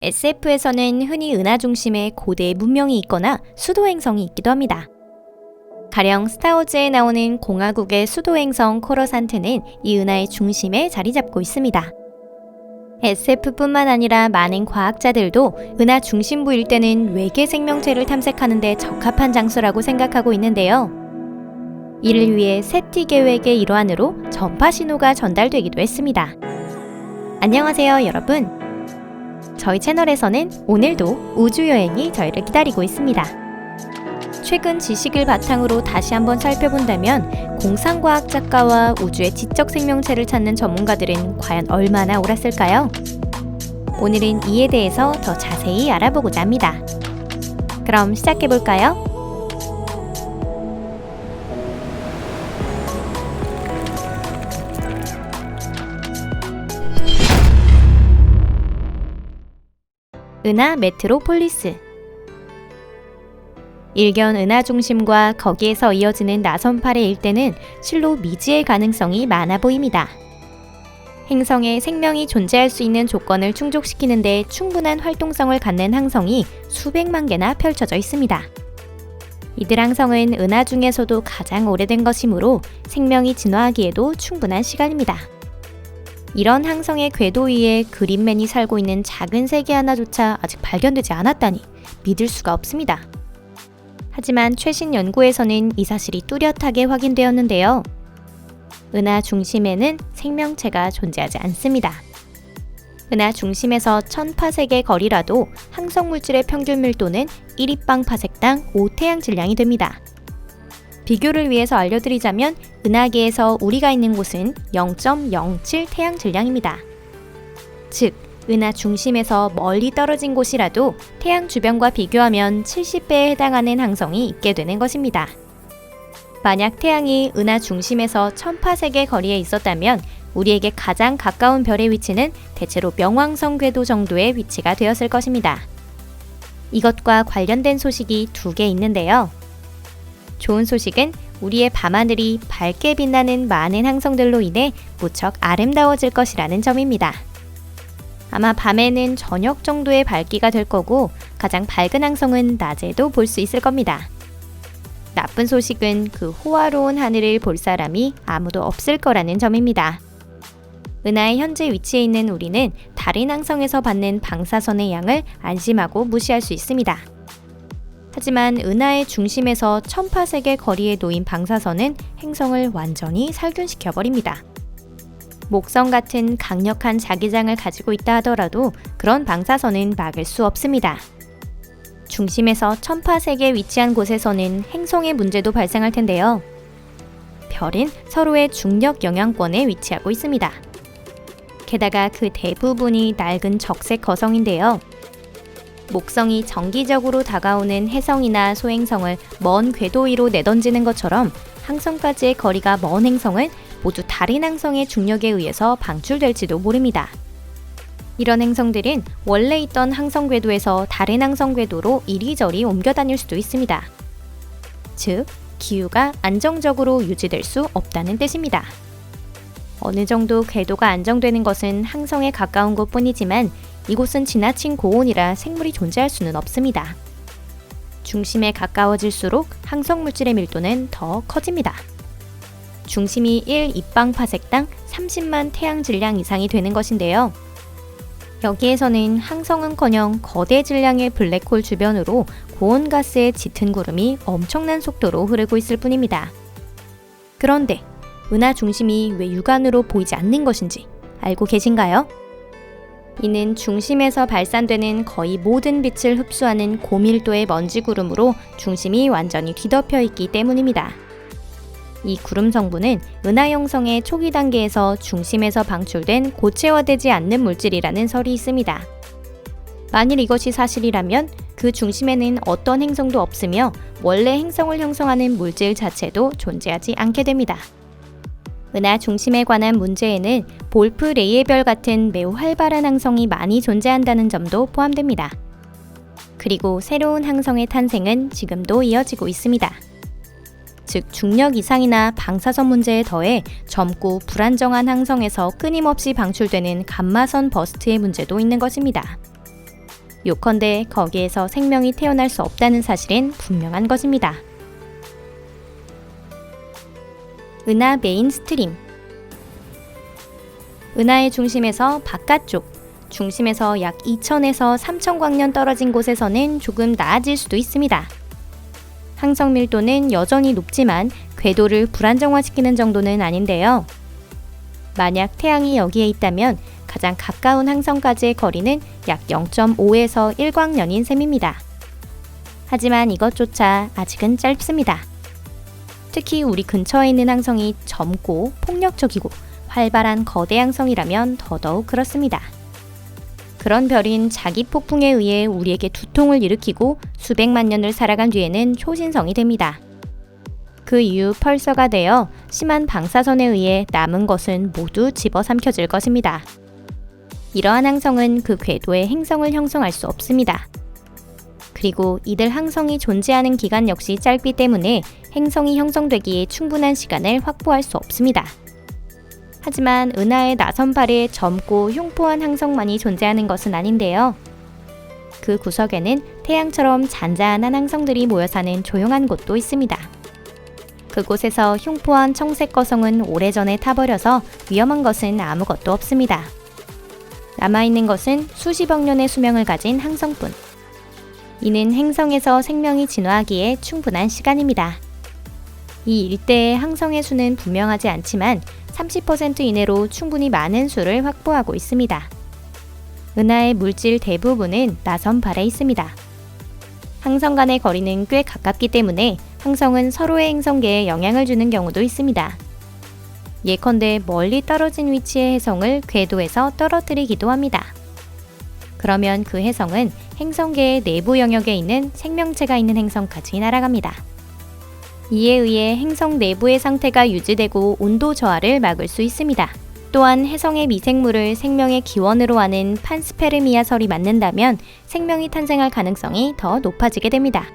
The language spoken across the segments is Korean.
SF에서는 흔히 은하 중심에 고대 문명이 있거나 수도 행성이 있기도 합니다. 가령 스타워즈에 나오는 공화국의 수도 행성 코러산트는 이 은하의 중심에 자리 잡고 있습니다. SF뿐만 아니라 많은 과학자들도 은하 중심부 일대는 외계 생명체를 탐색하는 데 적합한 장소라고 생각하고 있는데요. 이를 위해 세티 계획의 일환으로 전파 신호가 전달되기도 했습니다. 안녕하세요, 여러분. 저희 채널에서는 오늘도 우주여행이 저희를 기다리고 있습니다. 최근 지식을 바탕으로 다시 한번 살펴본다면 공상과학 작가와 우주의 지적 생명체를 찾는 전문가들은 과연 얼마나 옳았을까요? 오늘은 이에 대해서 더 자세히 알아보고자 합니다. 그럼 시작해볼까요? 은하 메트로폴리스. 일견 은하 중심과 거기에서 이어지는 나선팔의 일대는 실로 미지의 가능성이 많아 보입니다. 행성에 생명이 존재할 수 있는 조건을 충족시키는 데 충분한 활동성을 갖는 항성이 수백만 개나 펼쳐져 있습니다. 이들 항성은 은하 중에서도 가장 오래된 것이므로 생명이 진화하기에도 충분한 시간입니다. 이런 항성의 궤도 위에 그린맨이 살고 있는 작은 세계 하나조차 아직 발견되지 않았다니 믿을 수가 없습니다. 하지만 최신 연구에서는 이 사실이 뚜렷하게 확인되었는데요. 은하 중심에는 생명체가 존재하지 않습니다. 은하 중심에서 1000파섹의 거리라도 항성 물질의 평균 밀도는 1입방파섹당 5태양 질량이 됩니다. 비교를 위해서 알려드리자면 은하계에서 우리가 있는 곳은 0.07 태양 질량입니다. 즉, 은하 중심에서 멀리 떨어진 곳이라도 태양 주변과 비교하면 70배에 해당하는 항성이 있게 되는 것입니다. 만약 태양이 은하 중심에서 1000파섹의 거리에 있었다면 우리에게 가장 가까운 별의 위치는 대체로 명왕성 궤도 정도의 위치가 되었을 것입니다. 이것과 관련된 소식이 두 개 있는데요. 좋은 소식은 우리의 밤하늘이 밝게 빛나는 많은 항성들로 인해 무척 아름다워질 것이라는 점입니다. 아마 밤에는 저녁 정도의 밝기가 될 거고 가장 밝은 항성은 낮에도 볼 수 있을 겁니다. 나쁜 소식은 그 호화로운 하늘을 볼 사람이 아무도 없을 거라는 점입니다. 은하의 현재 위치에 있는 우리는 다른 항성에서 받는 방사선의 양을 안심하고 무시할 수 있습니다. 하지만 은하의 중심에서 1000파섹의 거리에 놓인 방사선은 행성을 완전히 살균시켜버립니다. 목성 같은 강력한 자기장을 가지고 있다 하더라도 그런 방사선은 막을 수 없습니다. 중심에서 1000파섹에 위치한 곳에서는 행성의 문제도 발생할 텐데요. 별은 서로의 중력 영향권에 위치하고 있습니다. 게다가 그 대부분이 낡은 적색 거성인데요. 목성이 정기적으로 다가오는 혜성이나 소행성을 먼 궤도 위로 내던지는 것처럼 항성까지의 거리가 먼 행성은 모두 다른 항성의 중력에 의해서 방출될지도 모릅니다. 이런 행성들은 원래 있던 항성 궤도에서 다른 항성 궤도로 이리저리 옮겨 다닐 수도 있습니다. 즉, 기후가 안정적으로 유지될 수 없다는 뜻입니다. 어느 정도 궤도가 안정되는 것은 항성에 가까운 곳뿐이지만 이곳은 지나친 고온이라 생물이 존재할 수는 없습니다. 중심에 가까워질수록 항성 물질의 밀도는 더 커집니다. 중심이 1입방파섹당 30만 태양 질량 이상이 되는 것인데요. 여기에서는 항성은커녕 거대 질량의 블랙홀 주변으로 고온가스의 짙은 구름이 엄청난 속도로 흐르고 있을 뿐입니다. 그런데 은하 중심이 왜 육안으로 보이지 않는 것인지 알고 계신가요? 이는 중심에서 발산되는 거의 모든 빛을 흡수하는 고밀도의 먼지 구름으로 중심이 완전히 뒤덮여 있기 때문입니다. 이 구름 성분은 은하 형성의 초기 단계에서 중심에서 방출된 고체화되지 않는 물질이라는 설이 있습니다. 만일 이것이 사실이라면 그 중심에는 어떤 행성도 없으며 원래 행성을 형성하는 물질 자체도 존재하지 않게 됩니다. 은하 중심에 관한 문제에는 볼프 레이의 별 같은 매우 활발한 항성이 많이 존재한다는 점도 포함됩니다. 그리고 새로운 항성의 탄생은 지금도 이어지고 있습니다. 즉, 중력 이상이나 방사선 문제에 더해 젊고 불안정한 항성에서 끊임없이 방출되는 감마선 버스트의 문제도 있는 것입니다. 요컨대 거기에서 생명이 태어날 수 없다는 사실은 분명한 것입니다. 은하 메인스트림. 은하의 중심에서 바깥쪽, 중심에서 약 2000에서 3000광년 떨어진 곳에서는 조금 나아질 수도 있습니다. 항성 밀도는 여전히 높지만 궤도를 불안정화시키는 정도는 아닌데요. 만약 태양이 여기에 있다면 가장 가까운 항성까지의 거리는 약 0.5에서 1광년인 셈입니다. 하지만 이것조차 아직은 짧습니다. 특히 우리 근처에 있는 항성이 젊고 폭력적이고 활발한 거대 항성이라면 더더욱 그렇습니다. 그런 별인 자기 폭풍에 의해 우리에게 두통을 일으키고 수백만 년을 살아간 뒤에는 초신성이 됩니다. 그 이후 펄서가 되어 심한 방사선에 의해 남은 것은 모두 집어삼켜질 것입니다. 이러한 항성은 그 궤도에 행성을 형성할 수 없습니다. 그리고 이들 항성이 존재하는 기간 역시 짧기 때문에 행성이 형성되기에 충분한 시간을 확보할 수 없습니다. 하지만 은하의 나선팔에 젊고 흉포한 항성만이 존재하는 것은 아닌데요. 그 구석에는 태양처럼 잔잔한 항성들이 모여 사는 조용한 곳도 있습니다. 그곳에서 흉포한 청색 거성은 오래전에 타버려서 위험한 것은 아무것도 없습니다. 남아있는 것은 수십억 년의 수명을 가진 항성뿐. 이는 행성에서 생명이 진화하기에 충분한 시간입니다. 이 일대의 항성의 수는 분명하지 않지만 30% 이내로 충분히 많은 수를 확보하고 있습니다. 은하의 물질 대부분은 나선발에 있습니다. 항성 간의 거리는 꽤 가깝기 때문에 항성은 서로의 행성계에 영향을 주는 경우도 있습니다. 예컨대 멀리 떨어진 위치의 해성을 궤도에서 떨어뜨리기도 합니다. 그러면 그 해성은 행성계의 내부 영역에 있는 생명체가 있는 행성까지 날아갑니다. 이에 의해 행성 내부의 상태가 유지되고 온도 저하를 막을 수 있습니다. 또한 해성의 미생물을 생명의 기원으로 하는 판스페르미아설이 맞는다면 생명이 탄생할 가능성이 더 높아지게 됩니다.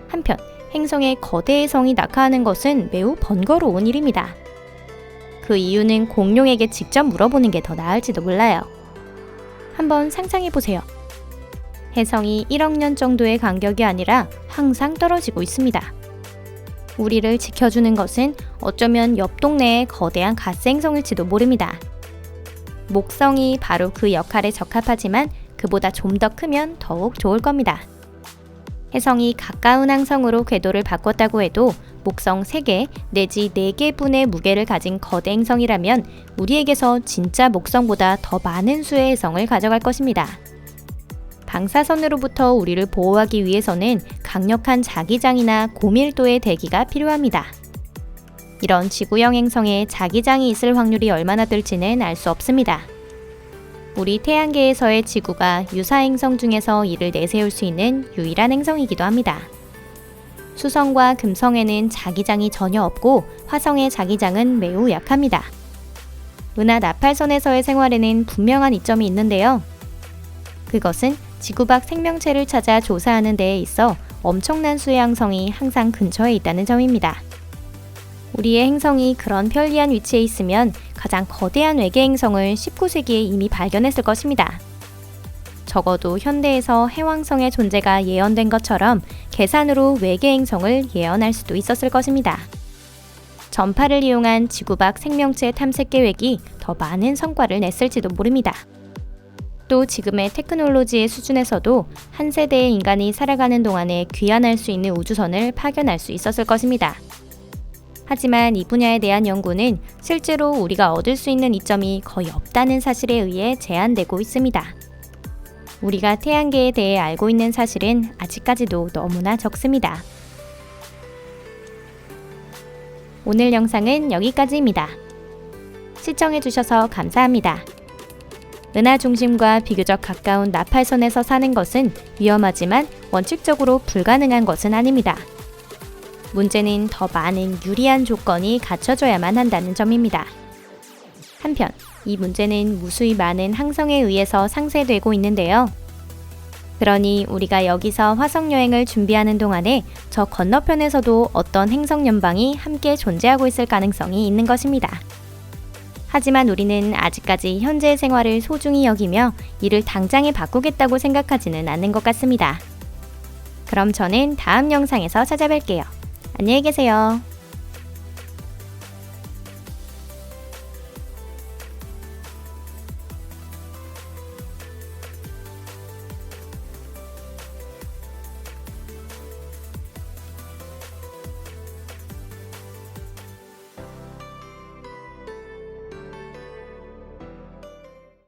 한편 행성의 거대 해성이 낙하하는 것은 매우 번거로운 일입니다. 그 이유는 공룡에게 직접 물어보는 게 더 나을지도 몰라요. 한번 상상해보세요. 해성이 1억 년 정도의 간격이 아니라 항상 떨어지고 있습니다. 우리를 지켜주는 것은 어쩌면 옆 동네의 거대한 가스 행성일지도 모릅니다. 목성이 바로 그 역할에 적합하지만 그보다 좀 더 크면 더욱 좋을 겁니다. 해성이 가까운 항성으로 궤도를 바꿨다고 해도 목성 3개 내지 4개분의 무게를 가진 거대 행성이라면 우리에게서 진짜 목성보다 더 많은 수의 해성을 가져갈 것입니다. 방사선으로부터 우리를 보호하기 위해서는 강력한 자기장이나 고밀도의 대기가 필요합니다. 이런 지구형 행성에 자기장이 있을 확률이 얼마나 될지는 알 수 없습니다. 우리 태양계에서의 지구가 유사 행성 중에서 이를 내세울 수 있는 유일한 행성이기도 합니다. 수성과 금성에는 자기장이 전혀 없고 화성의 자기장은 매우 약합니다. 은하 나팔선에서의 생활에는 분명한 이점이 있는데요. 그것은 지구 밖 생명체를 찾아 조사하는 데에 있어 엄청난 수의 항성이 항상 근처에 있다는 점입니다. 우리의 행성이 그런 편리한 위치에 있으면 가장 거대한 외계 행성을 19세기에 이미 발견했을 것입니다. 적어도 현대에서 해왕성의 존재가 예언된 것처럼 계산으로 외계 행성을 예언할 수도 있었을 것입니다. 전파를 이용한 지구 밖 생명체 탐색 계획이 더 많은 성과를 냈을지도 모릅니다. 또 지금의 테크놀로지의 수준에서도 한 세대의 인간이 살아가는 동안에 귀환할 수 있는 우주선을 파견할 수 있었을 것입니다. 하지만 이 분야에 대한 연구는 실제로 우리가 얻을 수 있는 이점이 거의 없다는 사실에 의해 제한되고 있습니다. 우리가 태양계에 대해 알고 있는 사실은 아직까지도 너무나 적습니다. 오늘 영상은 여기까지입니다. 시청해주셔서 감사합니다. 은하 중심과 비교적 가까운 나팔선에서 사는 것은 위험하지만 원칙적으로 불가능한 것은 아닙니다. 문제는 더 많은 유리한 조건이 갖춰져야만 한다는 점입니다. 한편 이 문제는 무수히 많은 항성에 의해서 상쇄되고 있는데요. 그러니 우리가 여기서 화성 여행을 준비하는 동안에 저 건너편에서도 어떤 행성 연방이 함께 존재하고 있을 가능성이 있는 것입니다. 하지만 우리는 아직까지 현재의 생활을 소중히 여기며 이를 당장에 바꾸겠다고 생각하지는 않는 것 같습니다. 그럼 저는 다음 영상에서 찾아뵐게요. 안녕히 계세요.